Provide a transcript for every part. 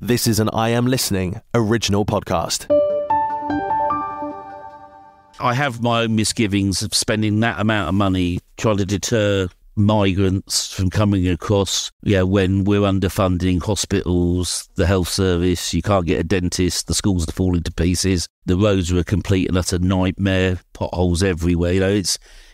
This is an I Am Listening original podcast. I have my own misgivings of spending that amount of money trying to deter migrants from coming across, when we're underfunding hospitals, the health service, you can't get a dentist, the schools are falling to pieces, the roads are a complete and utter nightmare, potholes everywhere,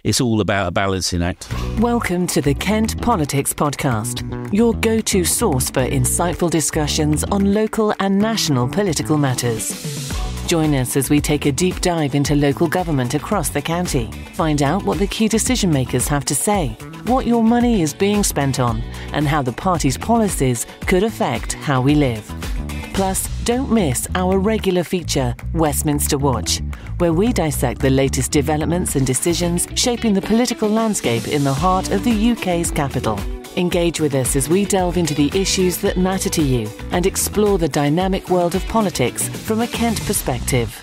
it's all about a balancing act. Welcome to the Kent Politics Podcast, your go-to source for insightful discussions on local and national political matters. Join us as we take a deep dive into local government across the county. Find out what the key decision makers have to say, what your money is being spent on, and how the party's policies could affect how we live. Plus, don't miss our regular feature, Westminster Watch, where we dissect the latest developments and decisions shaping the political landscape in the heart of the UK's capital. Engage with us as we delve into the issues that matter to you and explore the dynamic world of politics from a Kent perspective.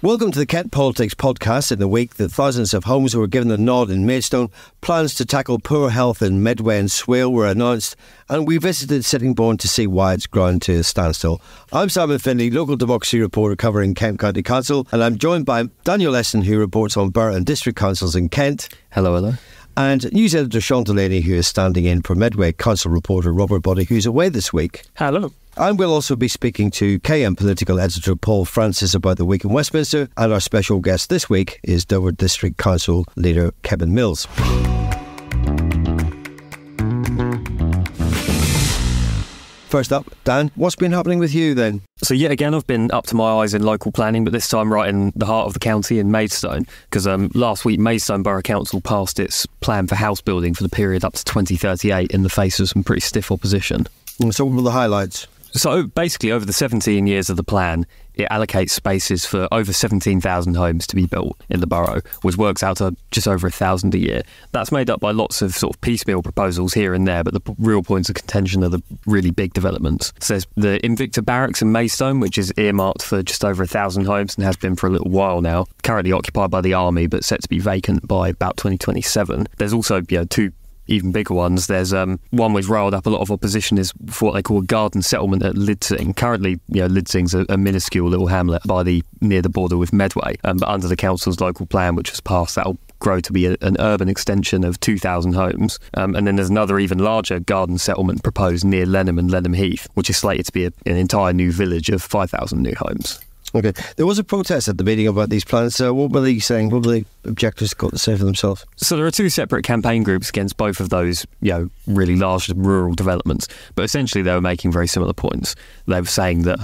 Welcome to the Kent Politics Podcast. In the week that thousands of homes were given the nod in Maidstone, plans to tackle poor health in Medway and Swale were announced, and we visited Sittingbourne to see why it's ground to a standstill. I'm Simon Finlay, local democracy reporter covering Kent County Council, and I'm joined by Daniel Esson, who reports on borough and district councils in Kent. Hello. And news editor Sean Delaney, who is standing in for Medway Council reporter Robert Boddy, who's away this week. Hello. And we'll also be speaking to KM political editor Paul Francis about the week in Westminster. And our special guest this week is Dover District Council leader Kevin Mills. First up, Dan, what's been happening with you then? So yet again, I've been up to my eyes in local planning, but this time right in the heart of the county in Maidstone, because last week Maidstone Borough Council passed its plan for house building for the period up to 2038 in the face of some pretty stiff opposition. So what were the highlights? So basically, over the 17 years of the plan, it allocates spaces for over 17,000 homes to be built in the borough, which works out to just over 1,000 a year. That's made up by lots of sort of piecemeal proposals here and there, but the real points of contention are the really big developments. So there's the Invicta Barracks in Maidstone, which is earmarked for just over 1,000 homes and has been for a little while now, currently occupied by the army, but set to be vacant by about 2027. There's also two even bigger ones. There's one which riled up a lot of opposition is for what they call a garden settlement at Lidsing. Currently, Lidsing's a minuscule little hamlet near the border with Medway, but under the council's local plan, which was passed, that'll grow to be an urban extension of 2,000 homes. And then there's another even larger garden settlement proposed near Lenham and Lenham Heath, which is slated to be an entire new village of 5,000 new homes. Okay. There was a protest at the meeting about these plans. What were they saying? What were the objectors got to say for themselves? So there are two separate campaign groups against both of those, really large rural developments. But essentially they were making very similar points. They were saying that,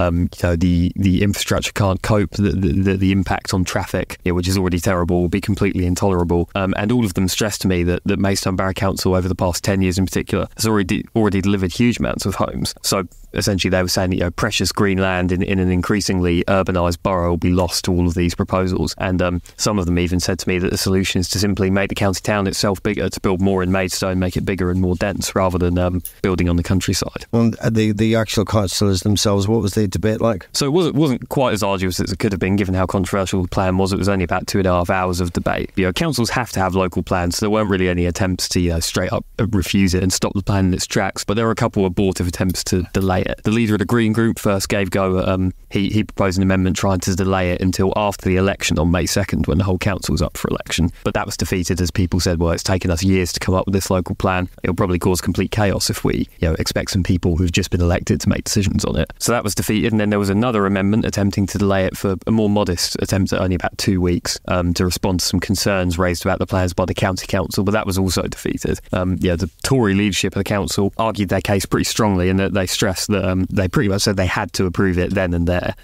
the infrastructure can't cope, the impact on traffic, which is already terrible, will be completely intolerable. And all of them stressed to me that Maidstone Borough Council, over the past 10 years in particular, has already delivered huge amounts of homes. So essentially they were saying that, precious green land in an increasingly urbanised borough will be lost to all of these proposals. And some of them even said to me that the solution is to simply make the county town itself bigger, to build more in Maidstone, make it bigger and more dense, rather than building on the countryside. And the actual councillors themselves, what was the debate like? So it wasn't quite as arduous as it could have been, given how controversial the plan was. It was only about 2.5 hours of debate. Councils have to have local plans, so there weren't really any attempts to straight up refuse it and stop the plan in its tracks, but there were a couple of abortive attempts to delay it. The leader of the Green Group first gave go. He proposed an amendment trying to delay it until after the election on May 2nd, when the whole council was up for election. But that was defeated as people said, well, it's taken us years to come up with this local plan. It'll probably cause complete chaos if we expect some people who've just been elected to make decisions on it. So that was defeated. And then there was another amendment attempting to delay it for a more modest attempt at only about 2 weeks to respond to some concerns raised about the plans by the county council. But that was also defeated. The Tory leadership of the council argued their case pretty strongly, and that they stressed that they pretty much said they had to approve it then and there.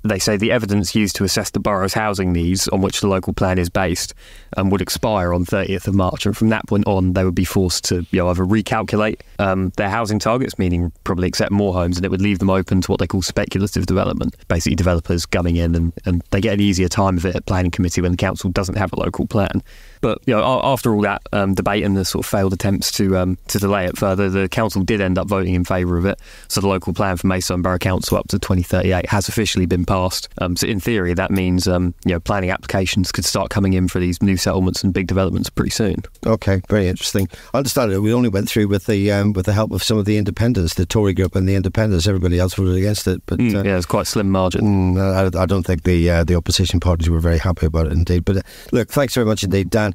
They say the evidence used to assess the borough's housing needs, on which the local plan is based, would expire on 30th of March. And from that point on, they would be forced to either recalculate their housing targets, meaning probably accept more homes, and it would leave them open to what they call speculative development. Basically, developers coming in and they get an easier time of it at planning committee when the council doesn't have a local plan. But after all that debate and the sort of failed attempts to delay it further, the council did end up voting in favour of it. So the local plan for Maidstone Borough Council up to 2038 has officially been passed. So in theory, that means planning applications could start coming in for these new settlements and big developments pretty soon. Okay, very interesting. I understand it. We only went through with the help of some of the independents, the Tory group and the independents. Everybody else voted against it. But it's quite a slim margin. I don't think the opposition parties were very happy about it indeed. But look, thanks very much indeed, Dan.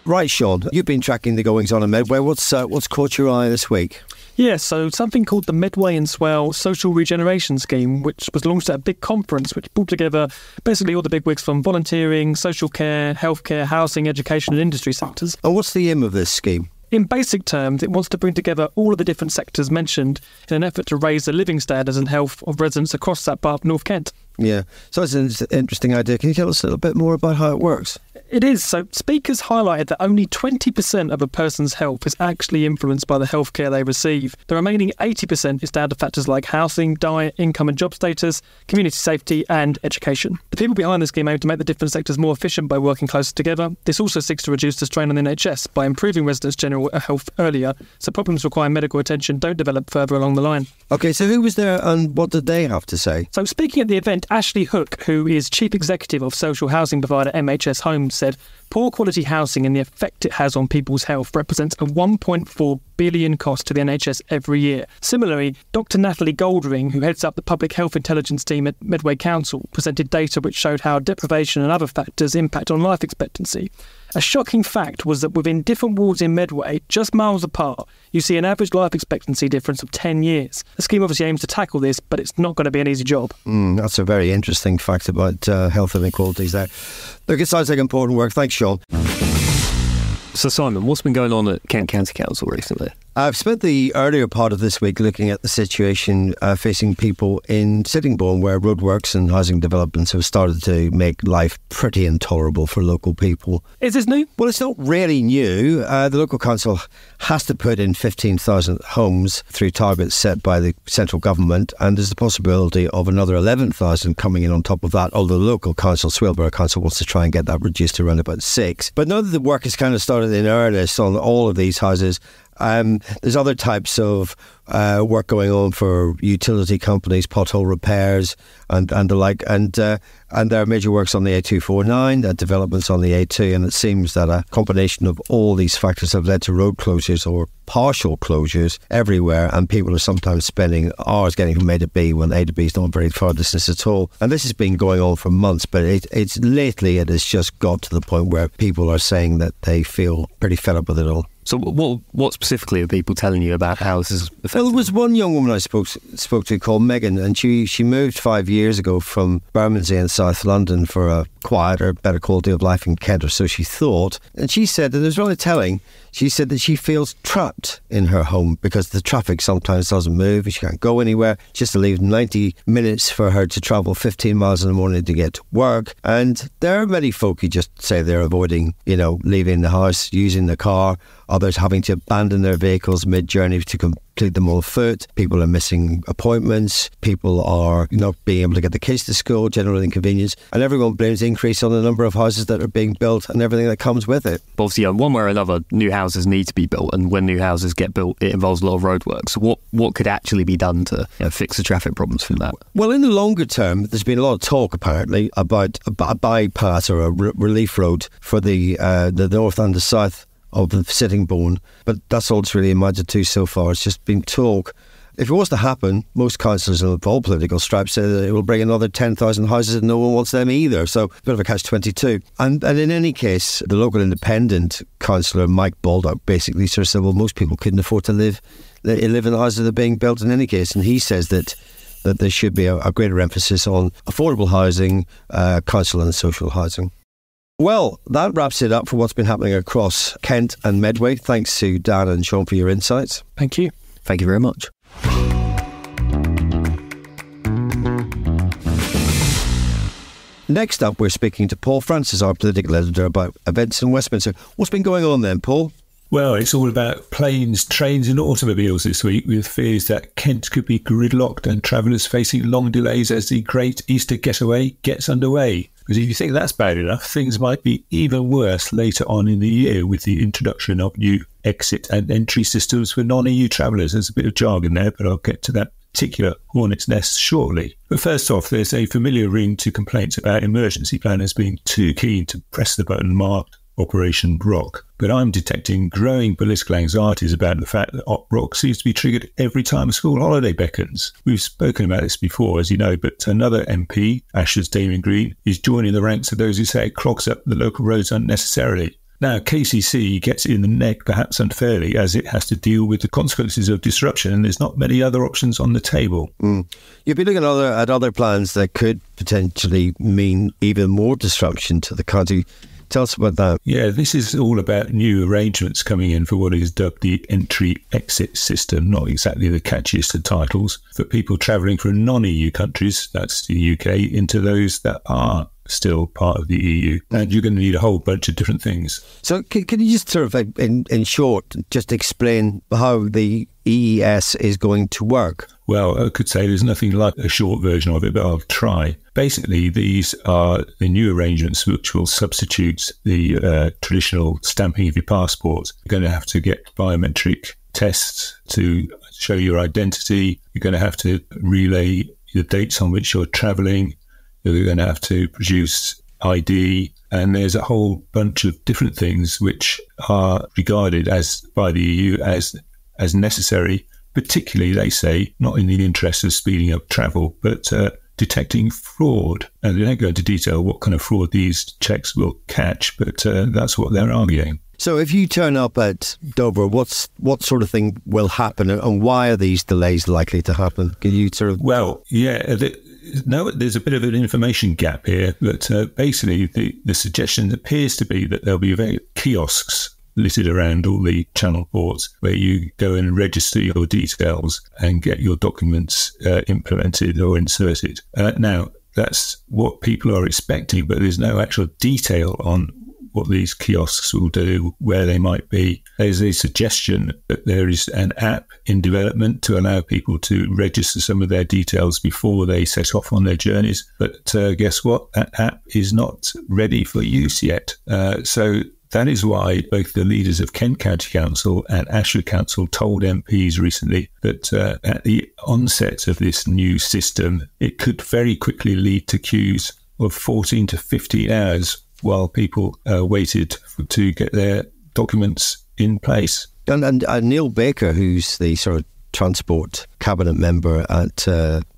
Right, Sean, you've been tracking the goings on in Medway. What's caught your eye this week? Yeah, so something called the Medway and Swale Social Regeneration Scheme, which was launched at a big conference, which brought together basically all the bigwigs from volunteering, social care, healthcare, housing, education and industry sectors. And what's the aim of this scheme? In basic terms, it wants to bring together all of the different sectors mentioned in an effort to raise the living standards and health of residents across that part of North Kent. Yeah, so it's an interesting idea. Can you tell us a little bit more about how it works? It is. So speakers highlighted that only 20% of a person's health is actually influenced by the healthcare they receive. The remaining 80% is down to factors like housing, diet, income and job status, community safety and education. The people behind the scheme aim to make the different sectors more efficient by working closer together. This also seeks to reduce the strain on the NHS by improving residents' general health earlier, so problems requiring medical attention don't develop further along the line. OK, so who was there and what did they have to say? So speaking at the event, Ashley Hook, who is Chief Executive of social housing provider MHS Homes, said poor quality housing and the effect it has on people's health represents a £1.4 billion cost to the NHS every year. Similarly, Dr Natalie Goldring, who heads up the Public Health Intelligence team at Medway Council, presented data which showed how deprivation and other factors impact on life expectancy. A shocking fact was that within different wards in Medway, just miles apart, you see an average life expectancy difference of 10 years. The scheme obviously aims to tackle this, but it's not going to be an easy job. That's a very interesting fact about health inequalities there. Look, it sounds like important work. Thanks, Sean. So Simon, what's been going on at Kent County Council recently? I've spent the earlier part of this week looking at the situation facing people in Sittingbourne, where roadworks and housing developments have started to make life pretty intolerable for local people. Is this new? Well, it's not really new. The local council has to put in 15,000 homes through targets set by the central government, and there's the possibility of another 11,000 coming in on top of that, although the local council, Swale Borough Council, wants to try and get that reduced to around about 6. But now that the work has kind of started in earnest on all of these houses, there's other types of work going on for utility companies, pothole repairs and the like, and there are major works on the A249, developments on the A2, and it seems that a combination of all these factors have led to road closures or partial closures everywhere, and people are sometimes spending hours getting from A to B when A to B is not very far distance at all. And this has been going on for months, but it's lately it has just got to the point where people are saying that they feel pretty fed up with it all. So what specifically are people telling you about how this is affecting? Well, there was one young woman I spoke to called Megan, and she moved 5 years ago from Bermondsey in South London for a quieter, better quality of life in Kent, or so she thought. And she said, and it was really telling, she said that she feels trapped in her home because the traffic sometimes doesn't move, she can't go anywhere. She has to leave 90 minutes for her to travel 15 miles in the morning to get to work. And there are many folk who just say they're avoiding, leaving the house, using the car, others having to abandon their vehicles mid-journey to complete them on foot. People are missing appointments. People are not being able to get the kids to school, general inconvenience. And everyone blames the increase on the number of houses that are being built and everything that comes with it. But obviously, one way or another, new houses need to be built. And when new houses get built, it involves a lot of roadwork. So what could actually be done to fix the traffic problems from that? Well, in the longer term, there's been a lot of talk, apparently, about a bypass or a relief road for the north and the south of the Sittingbourne, but that's all it's really amounted to so far. It's just been talk. If it was to happen, most councillors of all political stripes say that it will bring another 10,000 houses and no one wants them either, so a bit of a catch-22. And in any case, the local independent councillor, Mike Baldock, basically sort of said, well, most people couldn't afford to live in the houses that are being built in any case, and he says that there should be a greater emphasis on affordable housing, council and social housing. Well, that wraps it up for what's been happening across Kent and Medway. Thanks to Dan and Sean for your insights. Thank you. Thank you very much. Next up, we're speaking to Paul Francis, our political editor, about events in Westminster. What's been going on then, Paul? Well, it's all about planes, trains and automobiles this week, with fears that Kent could be gridlocked and travellers facing long delays as the Great Easter Getaway gets underway. Because if you think that's bad enough, things might be even worse later on in the year with the introduction of new exit and entry systems for non-EU travellers. There's a bit of jargon there, but I'll get to that particular hornet's nest shortly. But first off, there's a familiar ring to complaints about emergency planners being too keen to press the button marked Operation Brock. But I'm detecting growing political anxieties about the fact that Op Brock seems to be triggered every time a school holiday beckons. We've spoken about this before, as you know, but another MP, Ashford's Damien Green, is joining the ranks of those who say it clogs up the local roads unnecessarily. Now, KCC gets it in the neck, perhaps unfairly, as it has to deal with the consequences of disruption, and there's not many other options on the table. You've been looking at other plans that could potentially mean even more disruption to the county. Tell us about that. Yeah, this is all about new arrangements coming in for what is dubbed the entry-exit system, not exactly the catchiest of titles, for people travelling from non-EU countries, that's the UK, into those that are still part of the EU. And you're going to need a whole bunch of different things. So can you just sort of, in short, just explain how the EES is going to work? Well, I could say there's nothing like a short version of it, but I'll try. Basically, these are the new arrangements which will substitute the traditional stamping of your passport. You're going to have to get biometric tests to show your identity. You're going to have to relay the dates on which you're travelling. You're going to have to produce ID. And there's a whole bunch of different things which are regarded as by the EU as necessary, particularly, they say, not in the interest of speeding up travel, but detecting fraud. And they don't go into detail what kind of fraud these checks will catch, but that's what they're arguing. So if you turn up at Dover, what sort of thing will happen, and why are these delays likely to happen? Can you sort of... Well, yeah, no, there's a bit of an information gap here, but basically the suggestion appears to be that there'll be kiosks littered around all the channel ports where you go and register your details and get your documents implemented or inserted. Now, that's what people are expecting, but there's no actual detail on what these kiosks will do, where they might be. There's a suggestion that there is an app in development to allow people to register some of their details before they set off on their journeys. But guess what? That app is not ready for use yet. So that is why both the leaders of Kent County Council and Ashford Council told MPs recently that at the onset of this new system, it could very quickly lead to queues of 14 to 15 hours while people waited to get their documents in place. And Neil Baker, who's the sort of transport cabinet member at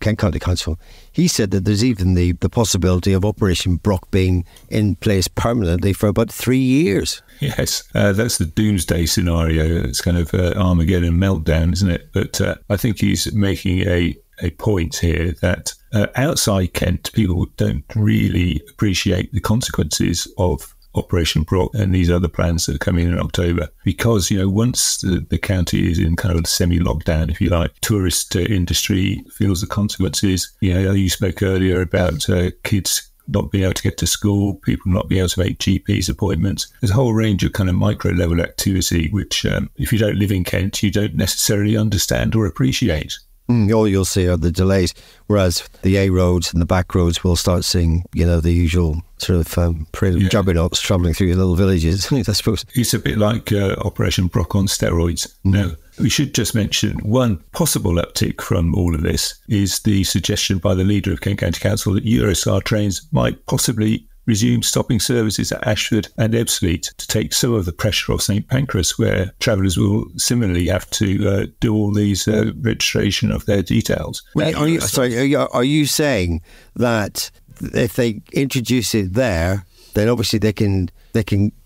Kent County Council, he said that there's even the possibility of Operation Brock being in place permanently for about 3 years. Yes, that's the doomsday scenario. It's kind of Armageddon meltdown, isn't it? But I think he's making a point here that outside Kent, people don't really appreciate the consequences of Operation Brock and these other plans that are coming in October, because, you know, once the county is in kind of a semi-lockdown, if you like, tourist industry feels the consequences. You know, you spoke earlier about kids not being able to get to school, people not being able to make GP's appointments. There's a whole range of kind of micro-level activity which, if you don't live in Kent, you don't necessarily understand or appreciate. All you'll see are the delays, whereas the A roads and the back roads will start seeing, you know, the usual sort of juggernauts travelling through your little villages, I suppose. It's a bit like Operation Brock on steroids. No, we should just mention one possible uptick from all of this is the suggestion by the leader of Kent County Council that Eurostar trains might possibly resume stopping services at Ashford and Ebbsfleet to take some of the pressure off St Pancras, where travellers will similarly have to do all these registration of their details. Are you saying that if they introduce it there, then obviously they can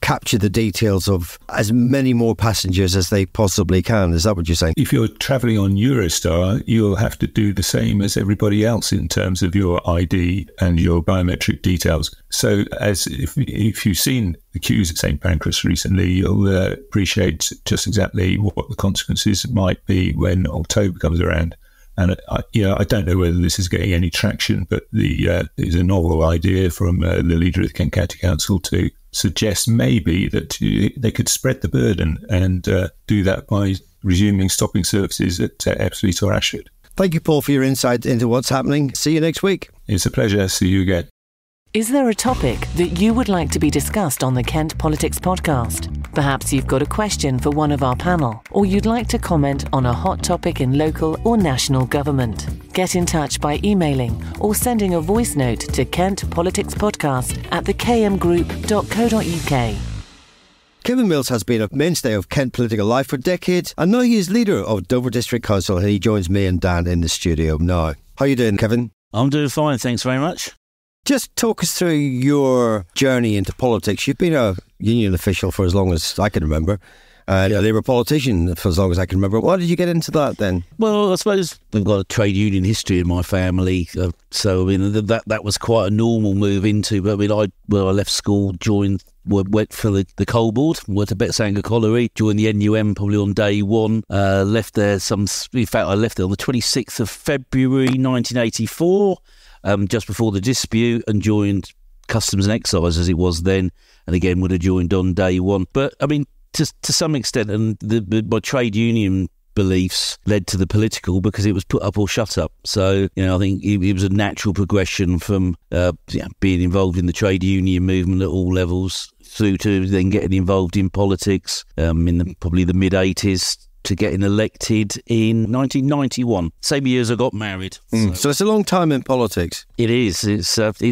capture the details of as many more passengers as they possibly can? Is that what you're saying? If you're travelling on Eurostar, you'll have to do the same as everybody else in terms of your ID and your biometric details. So as if you've seen the queues at St Pancras recently, you'll appreciate just exactly what the consequences might be when October comes around. And I don't know whether this is getting any traction, but there's a novel idea from the leader of the Kent County Council to suggest maybe that they could spread the burden and do that by resuming stopping services at Ebbsfleet or Ashford. Thank you, Paul, for your insight into what's happening. See you next week. It's a pleasure. See you again. Is there a topic that you would like to be discussed on the Kent Politics Podcast? Perhaps you've got a question for one of our panel, or you'd like to comment on a hot topic in local or national government. Get in touch by emailing or sending a voice note to kentpoliticspodcast@thekmgroup.co.uk. Kevin Mills has been a mainstay of Kent political life for decades, and now he is leader of Dover District Council, and he joins me and Dan in the studio now. How are you doing, Kevin? I'm doing fine, thanks very much. Just talk us through your journey into politics. You've been a union official for as long as I can remember, and a Labour politician for as long as I can remember. Why did you get into that then? Well, I suppose we've got a trade union history in my family, so I mean that was quite a normal move into. But I mean, I left school, went for the coal board, went to Betsanger Colliery, joined the NUM probably on day one. Left there I left there on the 26th of February 1984. Just before the dispute, and joined Customs and Excise as it was then, and again would have joined on day one. But I mean, to some extent, and my trade union beliefs led to the political, because it was put up or shut up. So, I think it was a natural progression from being involved in the trade union movement at all levels through to then getting involved in politics in probably the mid-80s, to getting elected in 1991, same year as I got married. So it's a long time in politics. It is. It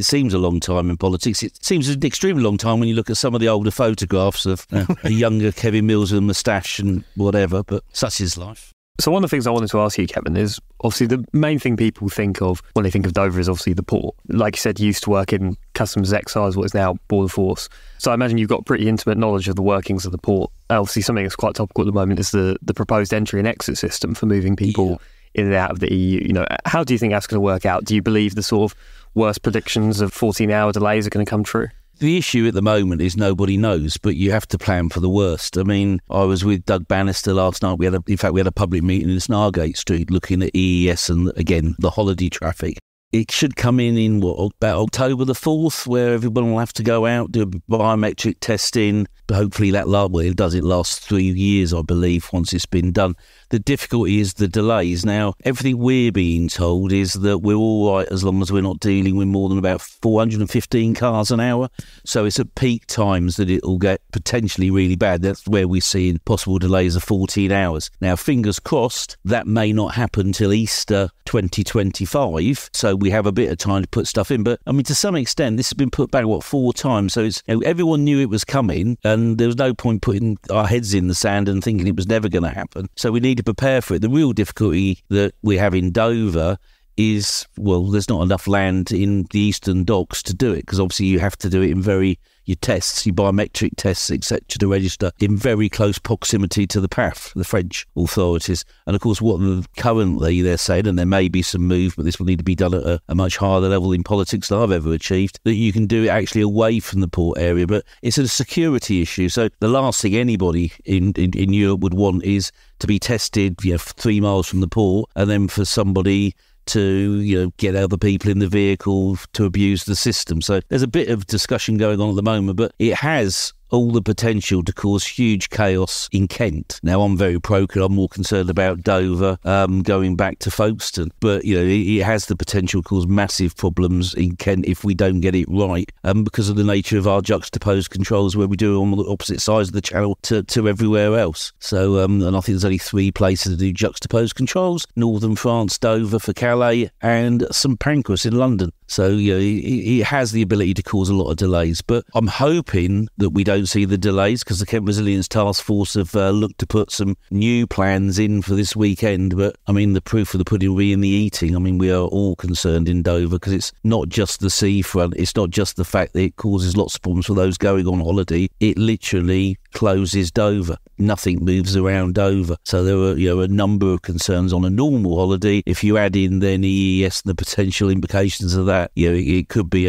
seems a long time in politics. It seems an extremely long time when you look at some of the older photographs of a younger Kevin Mills with a moustache and whatever, but such is life. So one of the things I wanted to ask you, Kevin, is obviously the main thing people think of when they think of Dover is obviously the port. Like you said, you used to work in Customs Excise, what is now Border Force. So I imagine you've got pretty intimate knowledge of the workings of the port. Obviously, something that's quite topical at the moment is the proposed entry and exit system for moving people in and out of the EU. How do you think that's going to work out? Do you believe the sort of worst predictions of 14-hour delays are going to come true? The issue at the moment is nobody knows, but you have to plan for the worst. I mean, I was with Doug Bannister last night. We had a public meeting in Snargate Street looking at EES and, again, the holiday traffic. It should come in about October the 4th, where everyone will have to go out, do biometric testing. Hopefully it lasts 3 years, I believe, once it's been done. The difficulty is the delays. Now, everything we're being told is that we're all right as long as we're not dealing with more than about 415 cars an hour. So it's at peak times that it'll get potentially really bad. That's where we're seeing possible delays of 14 hours. Now, fingers crossed, that may not happen till Easter 2025. So we have a bit of time to put stuff in. But, I mean, to some extent, this has been put back, 4 times? So it's everyone knew it was coming, and there was no point putting our heads in the sand and thinking it was never going to happen. So we need to prepare for it. The real difficulty that we have in Dover is, there's not enough land in the eastern docks to do it, because obviously you have to do it in your biometric tests, etc., to register in very close proximity to the PAF, the French authorities. And of course, what currently they're saying, and there may be some move, but this will need to be done at a much higher level in politics than I've ever achieved, that you can do it actually away from the port area. But it's a security issue. So the last thing anybody in Europe would want is to be tested 3 miles from the port, and then for somebody to get other people in the vehicle to abuse the system. So there's a bit of discussion going on at the moment, but it has all the potential to cause huge chaos in Kent. Now, I'm very I'm more concerned about Dover going back to Folkestone, but it has the potential to cause massive problems in Kent if we don't get it right, because of the nature of our juxtaposed controls, where we do it on the opposite sides of the channel to everywhere else. So, and I think there's only 3 places to do juxtaposed controls: Northern France, Dover for Calais, and St Pancras in London. So, it has the ability to cause a lot of delays, but I'm hoping that we don't see the delays, because the Kent Resilience Task Force have looked to put some new plans in for this weekend. But I mean, the proof of the pudding will be in the eating. I mean, we are all concerned in Dover, because it's not just the seafront, it's not just the fact that it causes lots of problems for those going on holiday. It literally closes Dover. Nothing moves around Dover. So there are a number of concerns on a normal holiday. If you add in then EES and the potential implications of that, it could be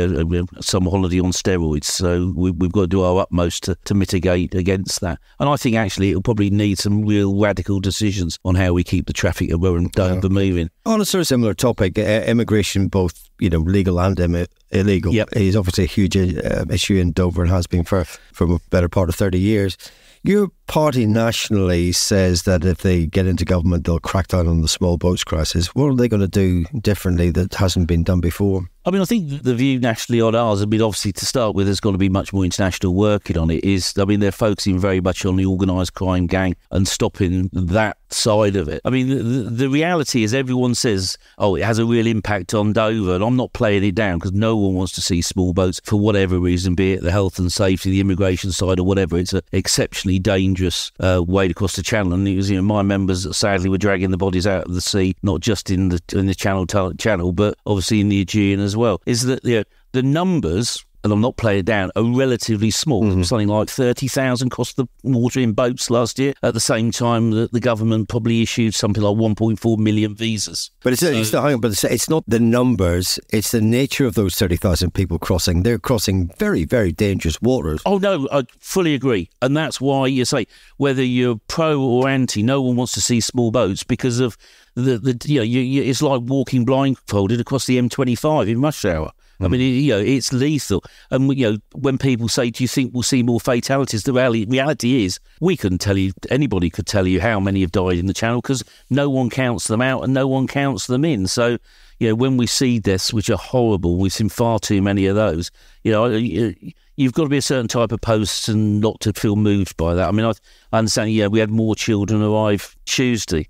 some holiday on steroids. So we've got to do our utmost to mitigate against that. And I think actually it'll probably need some real radical decisions on how we keep the traffic around Dover moving. On a sort of similar topic, immigration, both legal and illegal, is obviously a huge issue in Dover, and has been for a better part of 30 years. Your party nationally says that if they get into government, they'll crack down on the small boats crisis. What are they going to do differently that hasn't been done before? I mean, I think the view nationally on ours, I mean, obviously to start with, there's got to be much more international working on it. I mean, they're focusing very much on the organised crime gang and stopping that side of it. I mean, the reality is everyone says, oh, it has a real impact on Dover, and I'm not playing it down because no one wants to see small boats for whatever reason, be it the health and safety, the immigration side or whatever. It's an exceptionally dangerous way to cross the channel, and it was, my members that sadly were dragging the bodies out of the sea, not just in the channel, but obviously in the Aegean as well. Is that the numbers, and I'm not playing it down, are relatively small. Something like 30,000 cost the water in boats last year, at the same time that the government probably issued something like 1.4 million visas. But it's not the numbers, it's the nature of those 30,000 people crossing. They're crossing very, very dangerous waters. Oh, no, I fully agree. And that's why you say, whether you're pro or anti, no one wants to see small boats because of it's like walking blindfolded across the M25 in rush hour. I mean, it's lethal. And, when people say, do you think we'll see more fatalities? The reality is we couldn't tell you, anybody could tell you how many have died in the channel because no one counts them out and no one counts them in. So, when we see deaths, which are horrible, we've seen far too many of those, you've got to be a certain type of post and not to feel moved by that. I mean, I understand, we had more children arrive Tuesday.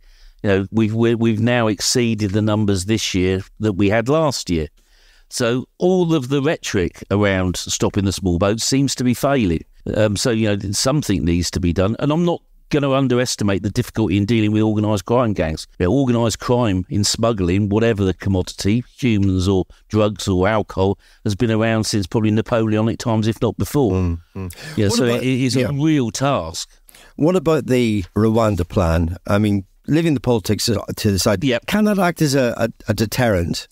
We've now exceeded the numbers this year that we had last year. So all of the rhetoric around stopping the small boats seems to be failing. So something needs to be done. And I'm not going to underestimate the difficulty in dealing with organised crime gangs. Organised crime in smuggling, whatever the commodity, humans or drugs or alcohol, has been around since probably Napoleonic times, if not before. It is a real task. What about the Rwanda plan? I mean, leaving the politics to the side, can that act as a deterrent?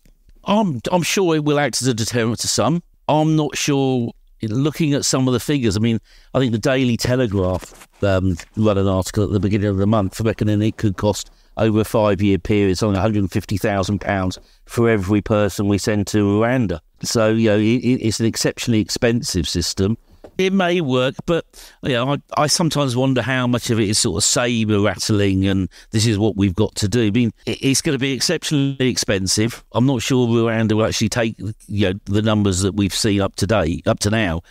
I'm sure it will act as a deterrent to some. I'm not sure, looking at some of the figures, I mean, I think the Daily Telegraph run an article at the beginning of the month reckoning it could cost over a 5-year period something like £150,000 for every person we send to Rwanda. So, it's an exceptionally expensive system. It may work, but I sometimes wonder how much of it is sort of sabre rattling and this is what we've got to do. I mean, it's going to be exceptionally expensive. I'm not sure Rwanda will actually take the numbers that we've seen up to now.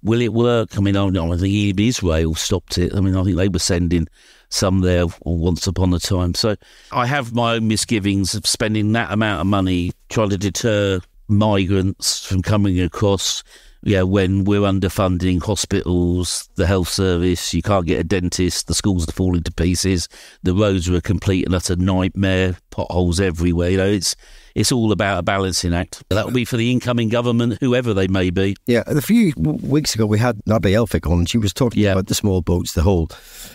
Will it work? I mean, I think even Israel stopped it. I mean, I think they were sending some there once upon a time. So I have my own misgivings of spending that amount of money trying to deter migrants from coming across. When we're underfunding hospitals, the health service, you can't get a dentist, the schools are falling to pieces, the roads are a complete and utter nightmare, potholes everywhere. It's all about a balancing act. That will be for the incoming government, whoever they may be. Yeah, a few weeks ago we had Nabi Elphick on, and she was talking about the small boats, the whole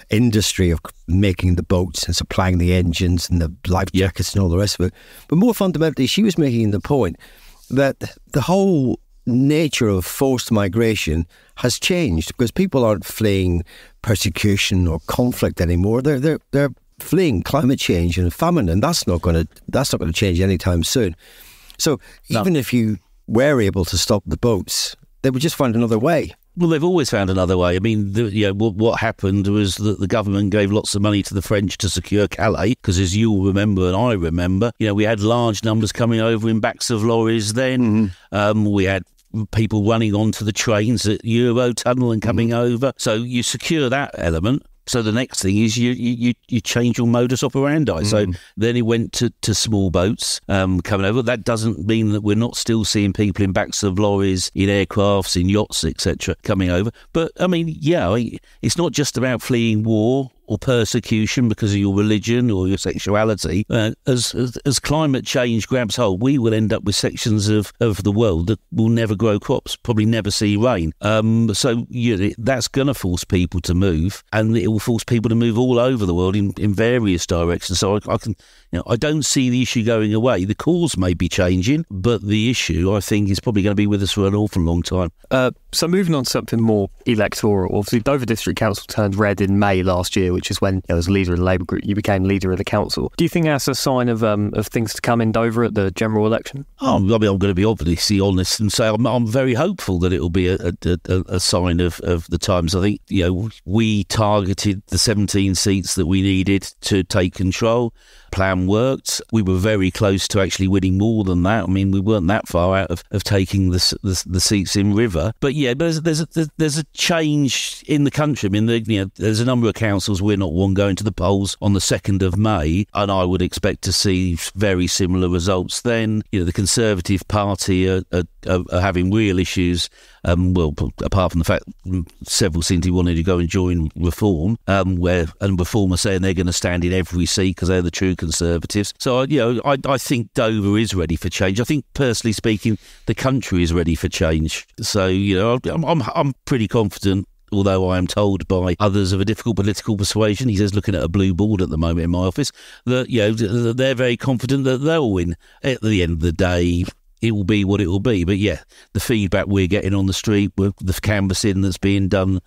industry of making the boats and supplying the engines and the life jackets and all the rest of it. But more fundamentally, she was making the point that the whole nature of forced migration has changed because people aren't fleeing persecution or conflict anymore. They're fleeing climate change and famine, and that's not going to change anytime soon. So even if you were able to stop the boats, they would just find another way. Well, they've always found another way. I mean, what happened was that the government gave lots of money to the French to secure Calais, because as you'll remember and I remember, we had large numbers coming over in backs of lorries then. We had people running onto the trains at Eurotunnel and coming over. So you secure that element. So the next thing is you change your modus operandi. So then it went to small boats coming over. That doesn't mean that we're not still seeing people in backs of lorries, in aircrafts, in yachts, etc. coming over. But, I mean, it's not just about fleeing war or persecution because of your religion or your sexuality. As climate change grabs hold, we will end up with sections of the world that will never grow crops, probably never see rain. So that's going to force people to move, and it will force people to move all over the world in various directions. So I don't see the issue going away. The cause may be changing, but the issue, I think, is probably going to be with us for an awful long time. So moving on to something more electoral, obviously Dover District Council turned red in May last year, which is when, as leader of the Labour group, you became leader of the council. Do you think that's a sign of things to come in Dover at the general election? I'm going to be obviously honest and say I'm very hopeful that it will be a sign of the times. I think we targeted the 17 seats that we needed to take control. plan worked. We were very close to actually winning more than that. I mean, we weren't that far out of taking the seats in River. But yeah, there's a change in the country. I mean, there's a number of councils we're not one going to the polls on the 2nd of May, and I would expect to see very similar results then. The Conservative Party are having real issues. Apart from the fact several seem to be wanting to go and join Reform, and Reform are saying they're going to stand in every seat because they're the true Conservatives. So, I think Dover is ready for change. I think, personally speaking, the country is ready for change. So, I'm pretty confident. Although I am told by others of a difficult political persuasion, he says, looking at a blue board at the moment in my office, that they're very confident that they'll win. At the end of the day, it will be what it will be. But yeah, the feedback we're getting on the street, with the canvassing that's being done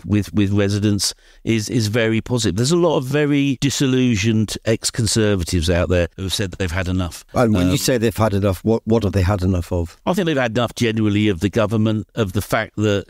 with residents is very positive. There's a lot of very disillusioned ex-Conservatives out there who have said that they've had enough. And when you say they've had enough, what have they had enough of? I think they've had enough generally of the government, of the fact that,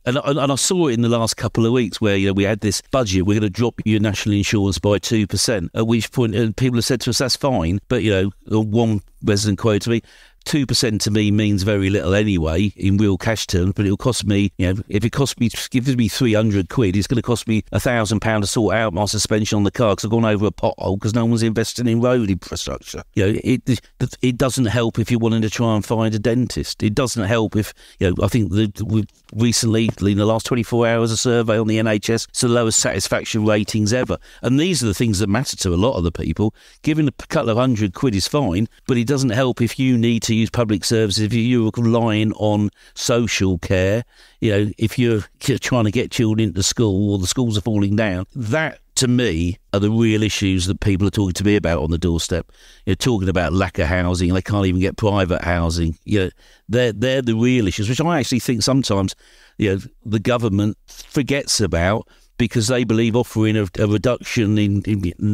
and I saw it in the last couple of weeks where, we had this budget, we're going to drop your national insurance by 2%, at which point people have said to us, that's fine. But, one resident quoted me, 2% to me means very little anyway in real cash terms, but it'll cost me, if it gives me 300 quid, it's going to cost me £1,000 to sort out my suspension on the car because I've gone over a pothole because no one's investing in road infrastructure. It doesn't help if you're wanting to try and find a dentist. It doesn't help if, I think we've recently, in the last 24 hours, a survey on the NHS, it's the lowest satisfaction ratings ever. And these are the things that matter to a lot of the people. Giving a couple of £100 is fine, but it doesn't help if you need to use public services, if you're relying on social care, if you're trying to get children into school or the schools are falling down. That, to me, are the real issues that people are talking to me about on the doorstep. Talking about lack of housing, they can't even get private housing. They're the real issues, which I actually think sometimes the government forgets about, because they believe offering a reduction in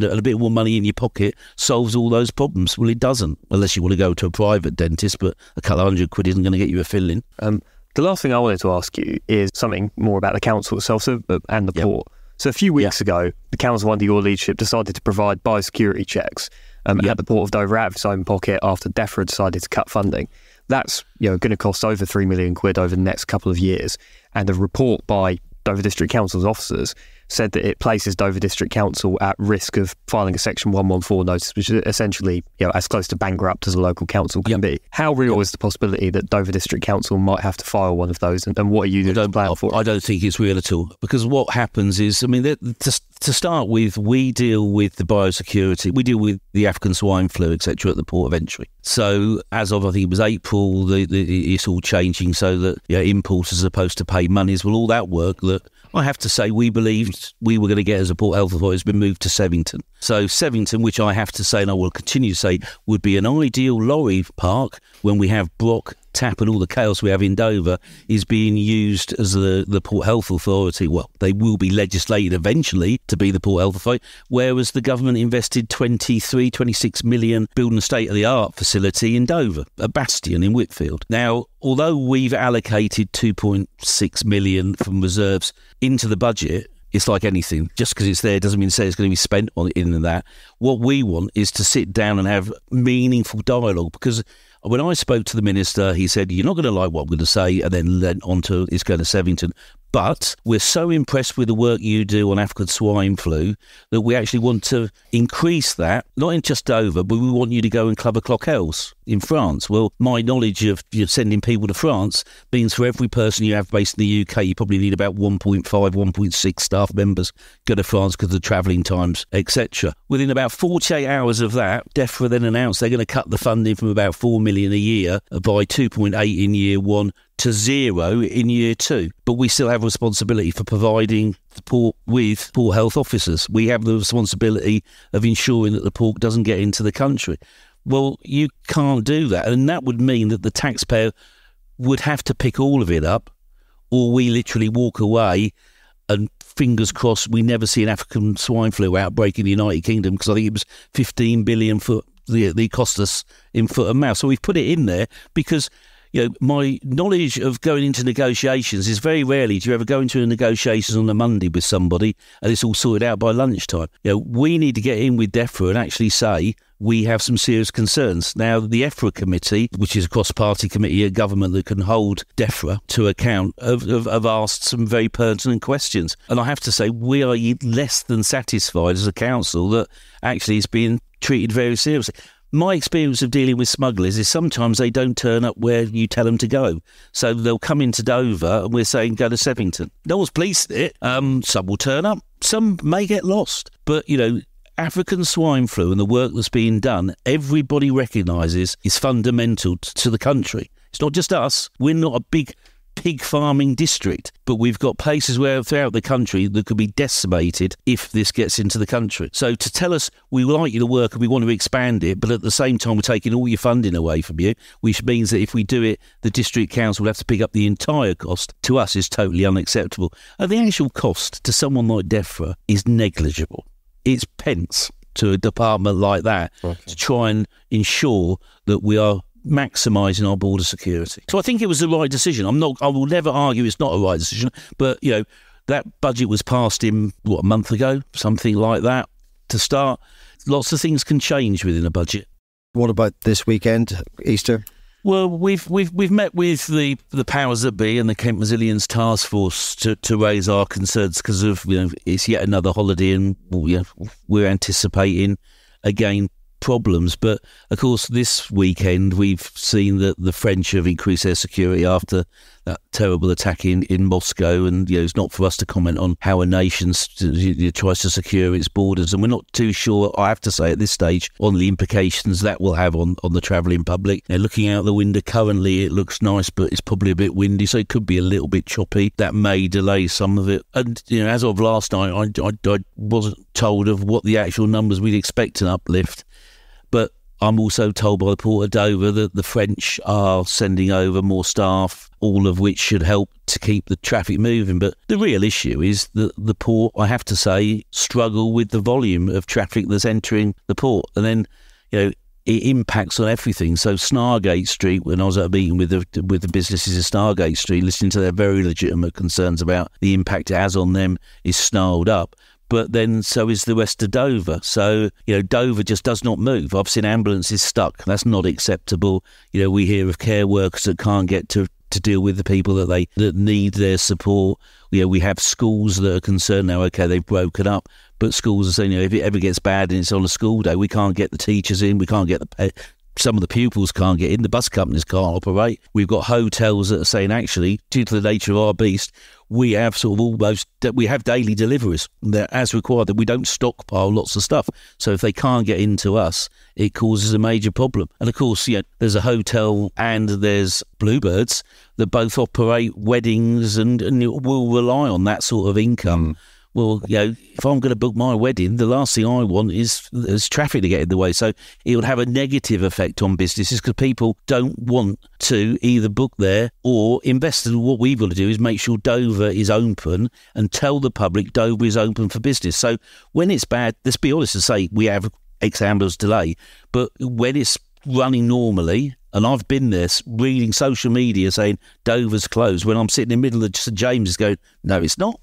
a bit more money in your pocket solves all those problems. Well, it doesn't, unless you want to go to a private dentist, but a couple of £100 isn't going to get you a filling. The last thing I wanted to ask you is something more about the council itself and the port. So a few weeks ago, the council under your leadership decided to provide biosecurity checks at the Port of Dover out of its own pocket after DEFRA decided to cut funding. That's going to cost over £3 million over the next couple of years. And a report by Dover District Council's officers said that it places Dover District Council at risk of filing a Section 114 notice, which is essentially as close to bankrupt as a local council can be. How real is the possibility that Dover District Council might have to file one of those, and what are you planning for? I don't think it's real at all, because what happens is, to start with, we deal with the biosecurity, we deal with the African swine flu, etc., at the port of entry. So as of, I think it was April, it's all changing so that importers are supposed to pay monies. Well, all that work that I have to say we believed we were going to get as a Port Health Authority has been moved to Sevington. So Sevington, which I have to say, and I will continue to say, would be an ideal lorry park when we have Brock, Tap and all the chaos we have in Dover, is being used as the Port Health Authority. Well, they will be legislated eventually to be the Port Health Authority, whereas the government invested 26 million building a state-of-the-art facility in Dover, a bastion in Whitfield. Now, although we've allocated 2.6 million from reserves into the budget, it's like anything. Just because it's there doesn't mean to say it's going to be spent on in that. What we want is to sit down and have meaningful dialogue, because when I spoke to the minister, he said, you're not going to like what I'm going to say, and then on to it's going to Sevington. But we're so impressed with the work you do on African swine flu that we actually want to increase that, not in just Dover, but we want you to go and Cllr Kevin in France. Well, my knowledge of sending people to France means for every person you have based in the UK, you probably need about 1.5, 1.6 staff members go to France because of the travelling times, etc. Within about 48 hours of that, DEFRA then announced they're going to cut the funding from about 4 million a year by 2.8 in year one to 0 in year 2. But we still have a responsibility for providing the port with port health officers. We have the responsibility of ensuring that the pork doesn't get into the country. Well, you can't do that. And that would mean that the taxpayer would have to pick all of it up, or we literally walk away and fingers crossed we never see an African swine flu outbreak in the United Kingdom, because I think it was 15 billion for the cost us in foot and mouth. So we've put it in there because my knowledge of going into negotiations is very rarely do you ever go into a negotiations on a Monday with somebody and it's all sorted out by lunchtime. We need to get in with DEFRA and actually say we have some serious concerns. Now, the EFRA committee, which is a cross-party committee of government that can hold DEFRA to account, have asked some very pertinent questions. And I have to say, we are less than satisfied as a council that actually it's being treated very seriously. My experience of dealing with smugglers is sometimes they don't turn up where you tell them to go. So they'll come into Dover and we're saying go to Sevington. No one's policed it. Some will turn up. Some may get lost. But, African swine flu and the work that's being done, everybody recognises is fundamental to the country. It's not just us. We're not a big pig farming district, but we've got places where throughout the country that could be decimated if this gets into the country. So to tell us we like you to work and we want to expand it, but at the same time we're taking all your funding away from you, which means that if we do it, the district council will have to pick up the entire cost, to us is totally unacceptable. And the actual cost to someone like DEFRA is negligible. It's pence to a department like that to try and ensure that we are maximising our border security. So I think it was the right decision. I will never argue it's not a right decision, but that budget was passed in a month ago, something like that. To start, lots of things can change within a budget. What about this weekend, Easter? Well, we've met with the powers that be and the Kent Resilience Task Force to raise our concerns because of it's yet another holiday and we're anticipating again problems. But of course, this weekend we've seen that the French have increased their security after that terrible attack in Moscow, and it's not for us to comment on how a nation tries to secure its borders, and we're not too sure, I have to say at this stage, on the implications that will have on the travelling public. Looking out the window currently it looks nice, but it's probably a bit windy, so it could be a little bit choppy. That may delay some of it. And as of last night I wasn't told of what the actual numbers we'd expect an uplift, but I'm also told by the Port of Dover that the French are sending over more staff, all of which should help to keep the traffic moving. But the real issue is that the port, I have to say, struggle with the volume of traffic that's entering the port. And then, it impacts on everything. So Snargate Street, when I was at a meeting with the businesses in Snargate Street, listening to their very legitimate concerns about the impact it has on them, is snarled up. But then so is the rest of Dover. So, Dover just does not move. I've seen ambulances stuck. That's not acceptable. We hear of care workers that can't get to deal with the people that need their support. We have schools that are concerned now, okay, they've broken up, but schools are saying, if it ever gets bad and it's on a school day, we can't get the teachers in, we can't get some of the pupils can't get in, the bus companies can't operate. We've got hotels that are saying, actually, due to the nature of our beast, we have we have daily deliveries that, as required, that we don't stockpile lots of stuff. So if they can't get into us, it causes a major problem. And of course, there's a hotel and there's Bluebirds that both operate weddings and will rely on that sort of income. Well, if I'm going to book my wedding, the last thing I want is traffic to get in the way. So it would have a negative effect on businesses because people don't want to either book there or invest. And what we've got to do is make sure Dover is open and tell the public Dover is open for business. So when it's bad, let's be honest and say we have X ambulance delay, but when it's running normally, and I've been there reading social media saying Dover's closed, when I'm sitting in the middle of St James's going, no, it's not.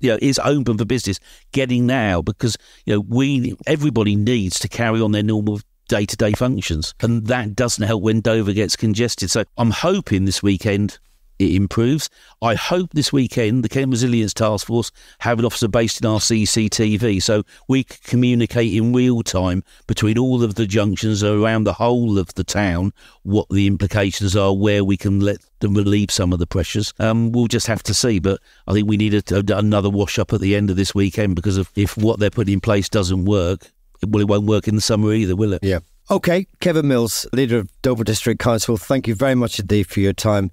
It's open for business. Getting now because everybody needs to carry on their normal day-to-day functions, and that doesn't help when Dover gets congested. So I'm hoping this weekend it improves. I hope this weekend the Kent Resilience Task Force have an officer based in our CCTV so we can communicate in real time between all of the junctions around the whole of the town what the implications are, where we can let them relieve some of the pressures. We'll just have to see, but I think we need another wash up at the end of this weekend because if what they're putting in place doesn't work, it won't work in the summer either, will it? Yeah. Okay, Kevin Mills, leader of Dover District Council, thank you very much indeed for your time.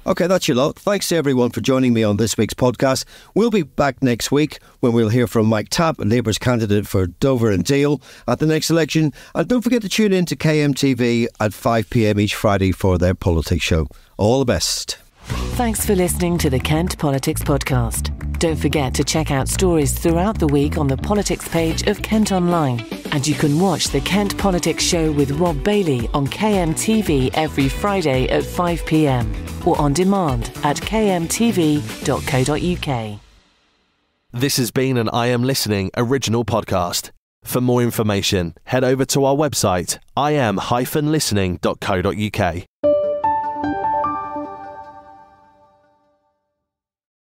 Okay, that's your lot. Thanks to everyone for joining me on this week's podcast. We'll be back next week when we'll hear from Mike Tapp, Labour's candidate for Dover and Deal at the next election. And don't forget to tune in to KMTV at 5 p.m. each Friday for their politics show. All the best. Thanks for listening to the Kent Politics Podcast. Don't forget to check out stories throughout the week on the politics page of Kent Online. And you can watch the Kent Politics Show with Rob Bailey on KMTV every Friday at 5 p.m. or on demand at kmtv.co.uk. This has been an I Am Listening original podcast. For more information, head over to our website, im-listening.co.uk.